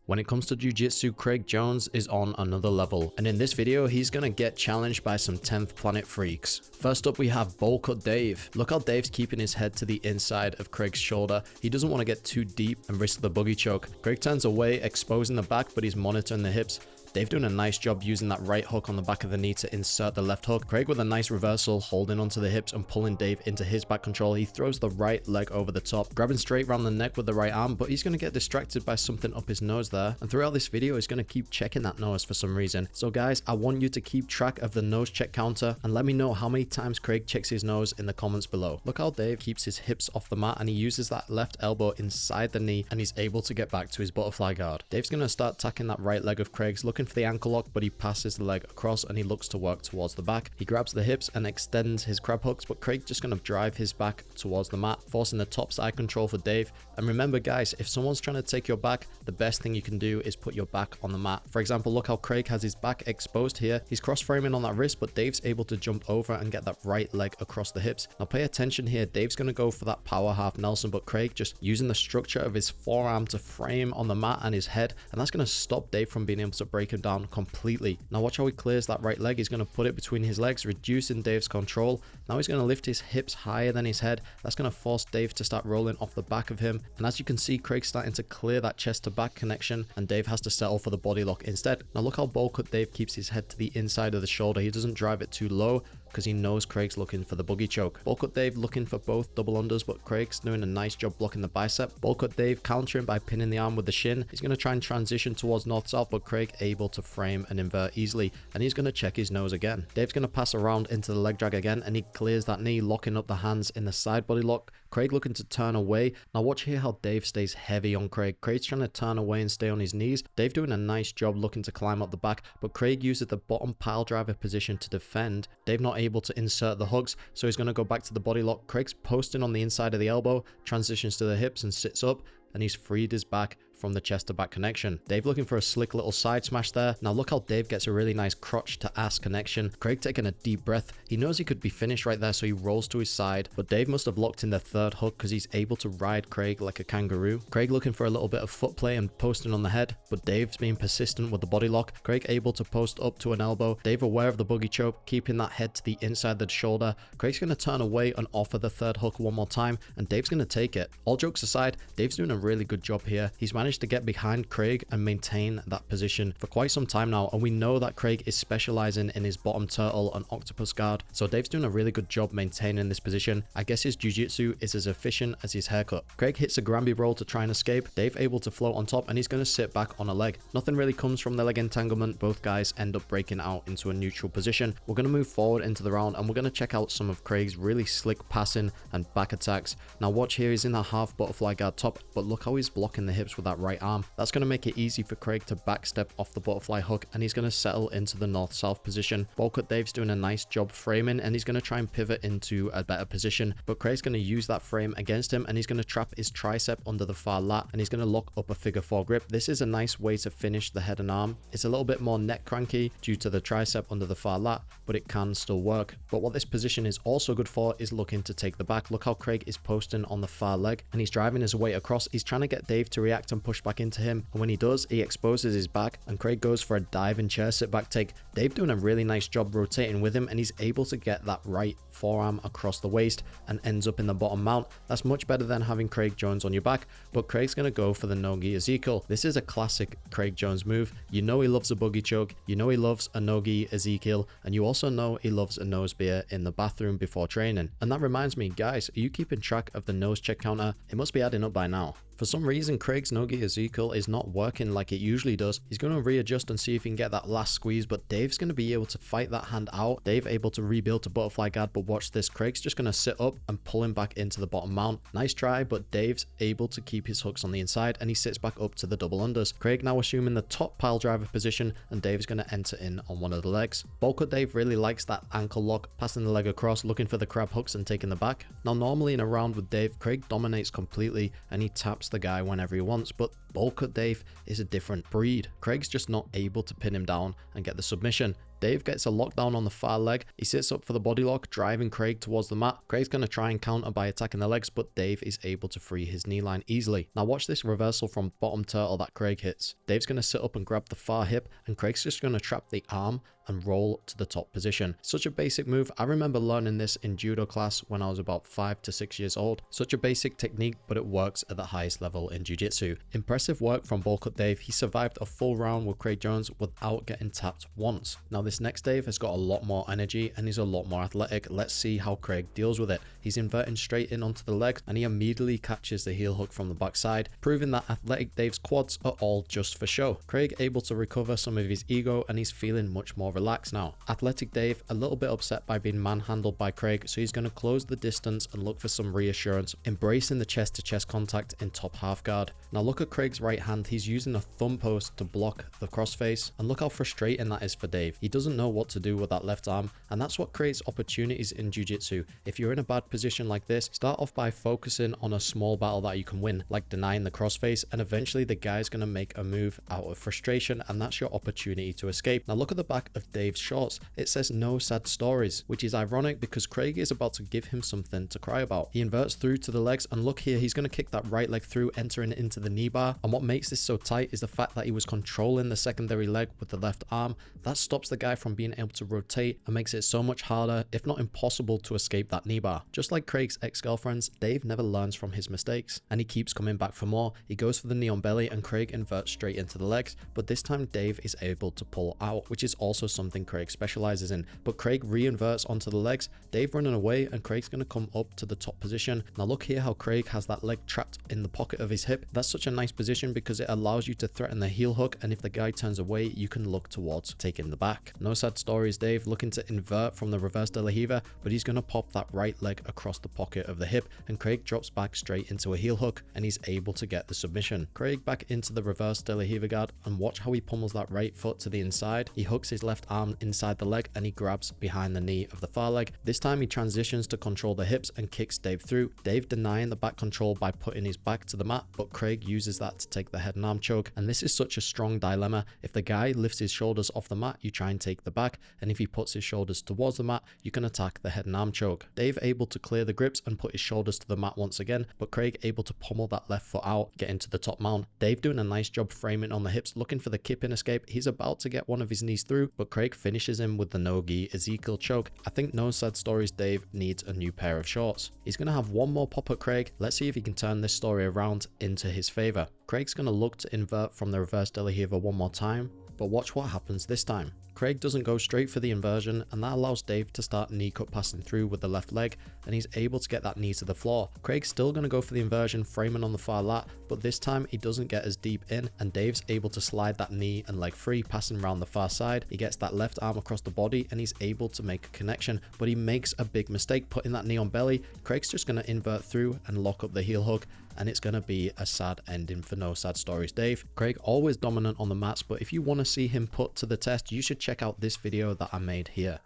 When it comes to jiu-jitsu, Craig Jones is on another level, and in this video he's gonna get challenged by some 10th planet freaks. First up we have Bowl Cut Dave. Look how Dave's keeping his head to the inside of Craig's shoulder. He doesn't want to get too deep and risk the boogie choke. Craig turns away, exposing the back, but he's monitoring the hips. Dave doing a nice job using that right hook on the back of the knee to insert the left hook. Craig with a nice reversal, holding onto the hips and pulling Dave into his back control. He throws the right leg over the top, grabbing straight around the neck with the right arm, but he's going to get distracted by something up his nose there. And throughout this video, he's going to keep checking that nose for some reason. So guys, I want you to keep track of the nose check counter and let me know how many times Craig checks his nose in the comments below. Look how Dave keeps his hips off the mat and he uses that left elbow inside the knee and he's able to get back to his butterfly guard. Dave's going to start attacking that right leg of Craig's, looking for the ankle lock, but he passes the leg across and he looks to work towards the back. He grabs the hips and extends his crab hooks, but Craig just going to drive his back towards the mat, forcing the top side control for Dave. And remember guys, if someone's trying to take your back, the best thing you can do is put your back on the mat. For example, look how Craig has his back exposed here. He's cross framing on that wrist, but Dave's able to jump over and get that right leg across the hips. Now pay attention here, Dave's going to go for that power half Nelson, but Craig just using the structure of his forearm to frame on the mat and his head, and that's going to stop Dave from being able to break him down completely. Now watch how he clears that right leg. He's going to put it between his legs, reducing Dave's control. Now he's going to lift his hips higher than his head. That's going to force Dave to start rolling off the back of him. And as you can see, Craig's starting to clear that chest to back connection and Dave has to settle for the body lock instead. Now look how Bowl Cut Dave keeps his head to the inside of the shoulder. He doesn't drive it too low because he knows Craig's looking for the boogie choke. Bowl Cut Dave looking for both double unders, but Craig's doing a nice job blocking the bicep. Bowl Cut Dave countering by pinning the arm with the shin. He's going to try and transition towards north-south, but Craig able to frame and invert easily, and he's going to check his nose again. Dave's going to pass around into the leg drag again, and he clears that knee, locking up the hands in the side body lock. Craig looking to turn away. Now watch here how Dave stays heavy on Craig. Craig's trying to turn away and stay on his knees. Dave doing a nice job looking to climb up the back, but Craig uses the bottom pile driver position to defend. Dave not able to insert the hooks, so he's going to go back to the body lock. Craig's posting on the inside of the elbow, transitions to the hips and sits up, and he's freed his back from the chest to back connection. Dave looking for a slick little side smash there. Now look how Dave gets a really nice crotch to ass connection. Craig taking a deep breath. He knows he could be finished right there, so he rolls to his side, but Dave must have locked in the third hook because he's able to ride Craig like a kangaroo. Craig looking for a little bit of foot play and posting on the head, but Dave's being persistent with the body lock. Craig able to post up to an elbow. Dave aware of the boogie choke, keeping that head to the inside of the shoulder. Craig's going to turn away and offer the third hook one more time, and Dave's going to take it. All jokes aside, Dave's doing a really good job here. He's managed to get behind Craig and maintain that position for quite some time now, and we know that Craig is specializing in his bottom turtle and octopus guard, so Dave's doing a really good job maintaining this position. I guess his jiu-jitsu is as efficient as his haircut. Craig hits a Granby roll to try and escape. Dave able to float on top, and he's going to sit back on a leg. Nothing really comes from the leg entanglement. Both guys end up breaking out into a neutral position. We're going to move forward into the round and we're going to check out some of Craig's really slick passing and back attacks. Now watch here, he's in a half butterfly guard top, but look how he's blocking the hips with that right arm. That's going to make it easy for Craig to backstep off the butterfly hook, and he's going to settle into the north-south position. Bowl Cut Dave's doing a nice job framing, and he's going to try and pivot into a better position, but Craig's going to use that frame against him, and he's going to trap his tricep under the far lat, and he's going to lock up a figure 4 grip. This is a nice way to finish the head and arm. It's a little bit more neck cranky due to the tricep under the far lat, but it can still work. But what this position is also good for is looking to take the back. Look how Craig is posting on the far leg, and he's driving his weight across. He's trying to get Dave to react and push back into him, and when he does, he exposes his back, and Craig goes for a diving chair sit back take. Dave doing a really nice job rotating with him, and he's able to get that right forearm across the waist and ends up in the bottom mount. That's much better than having Craig Jones on your back, but Craig's going to go for the nogi Ezekiel. This is a classic Craig Jones move. You know he loves a boogie choke, you know he loves a nogi Ezekiel, and you also know he loves a nose beer in the bathroom before training. And that reminds me, guys, are you keeping track of the nose check counter? It must be adding up by now. For some reason, Craig's nogi Ezekiel is not working like it usually does. He's going to readjust and see if he can get that last squeeze, but Dave's going to be able to fight that hand out. Dave able to rebuild to butterfly guard, but watch this. Craig's just going to sit up and pull him back into the bottom mount. Nice try, but Dave's able to keep his hooks on the inside, and he sits back up to the double unders. Craig now assuming the top pile driver position, and Dave's going to enter in on one of the legs. Bowl Cut Dave really likes that ankle lock, passing the leg across, looking for the crab hooks and taking the back. Now normally in a round with Dave, Craig dominates completely, and he taps the guy whenever he wants, but Bowl Cut Dave is a different breed. Craig's just not able to pin him down and get the submission. Dave gets a lockdown on the far leg. He sits up for the body lock, driving Craig towards the mat. Craig's going to try and counter by attacking the legs, but Dave is able to free his knee line easily. Now watch this reversal from bottom turtle that Craig hits. Dave's going to sit up and grab the far hip, and Craig's just going to trap the arm and roll to the top position. Such a basic move. I remember learning this in judo class when I was about 5 to 6 years old. Such a basic technique, but it works at the highest level in jiu-jitsu. Impressive work from Bowl Cut Dave. He survived a full round with Craig Jones without getting tapped once. Now this next Dave has got a lot more energy and he's a lot more athletic. Let's see how Craig deals with it. He's inverting straight in onto the legs and he immediately catches the heel hook from the backside, proving that athletic Dave's quads are all just for show. Craig able to recover some of his ego and he's feeling much more relaxed now. Athletic Dave a little bit upset by being manhandled by Craig, so he's going to close the distance and look for some reassurance, embracing the chest to chest contact in top half guard. Now look at Craig's right hand. He's using a thumb post to block the crossface, and look how frustrating that is for Dave. He doesn't know what to do with that left arm, and that's what creates opportunities in jiu-jitsu. If you're in a bad position like this, start off by focusing on a small battle that you can win, like denying the crossface, and eventually the guy's going to make a move out of frustration, and that's your opportunity to escape. Now look at the back of Dave's shorts. It says no sad stories, which is ironic because Craig is about to give him something to cry about. He inverts through to the legs, and look here, he's going to kick that right leg through, entering into the knee bar. And what makes this so tight is the fact that he was controlling the secondary leg with the left arm. That stops the guy from being able to rotate and makes it so much harder, if not impossible, to escape that knee bar. Just like Craig's ex-girlfriends, Dave never learns from his mistakes and he keeps coming back for more. He goes for the knee on belly and Craig inverts straight into the legs, but this time Dave is able to pull out, which is also something Craig specializes in. But Craig re-inverts onto the legs, Dave running away, and Craig's going to come up to the top position. Now look here how Craig has that leg trapped in the pocket of his hip. That's such a nice position because it allows you to threaten the heel hook, and if the guy turns away, you can look towards taking the back. No sad stories. Dave looking to invert from the reverse de la Riva, but he's going to pop that right leg across the pocket of the hip, and Craig drops back straight into a heel hook, and he's able to get the submission. Craig back into the reverse de la Riva guard, and watch how he pummels that right foot to the inside. He hooks his left arm inside the leg and he grabs behind the knee of the far leg. This time he transitions to control the hips and kicks Dave through. Dave denying the back control by putting his back to the mat, but Craig uses that to take the head and arm choke, and this is such a strong dilemma. If the guy lifts his shoulders off the mat, you try and take the back, and if he puts his shoulders towards the mat, you can attack the head and arm choke. Dave able to clear the grips and put his shoulders to the mat once again, but Craig able to pummel that left foot out, get into the top mount. Dave doing a nice job framing on the hips, looking for the kip in escape. He's about to get one of his knees through, but Craig finishes him with the no-gi Ezekiel choke. I think no sad stories. Dave needs a new pair of shorts. He's going to have one more pop at Craig. Let's see if he can turn this story around into his favor. Craig's going to look to invert from the reverse de la Riva one more time, but watch what happens this time. Craig doesn't go straight for the inversion, and that allows Dave to start knee cut passing through with the left leg, and he's able to get that knee to the floor. Craig's still going to go for the inversion, framing on the far lat, but this time he doesn't get as deep in, and Dave's able to slide that knee and leg free, passing around the far side. He gets that left arm across the body, and he's able to make a connection, but he makes a big mistake putting that knee on belly. Craig's just going to invert through and lock up the heel hook, and it's going to be a sad ending for no sad stories Dave. Craig always dominant on the mats, but if you want to see him put to the test, you should check out this video that I made here.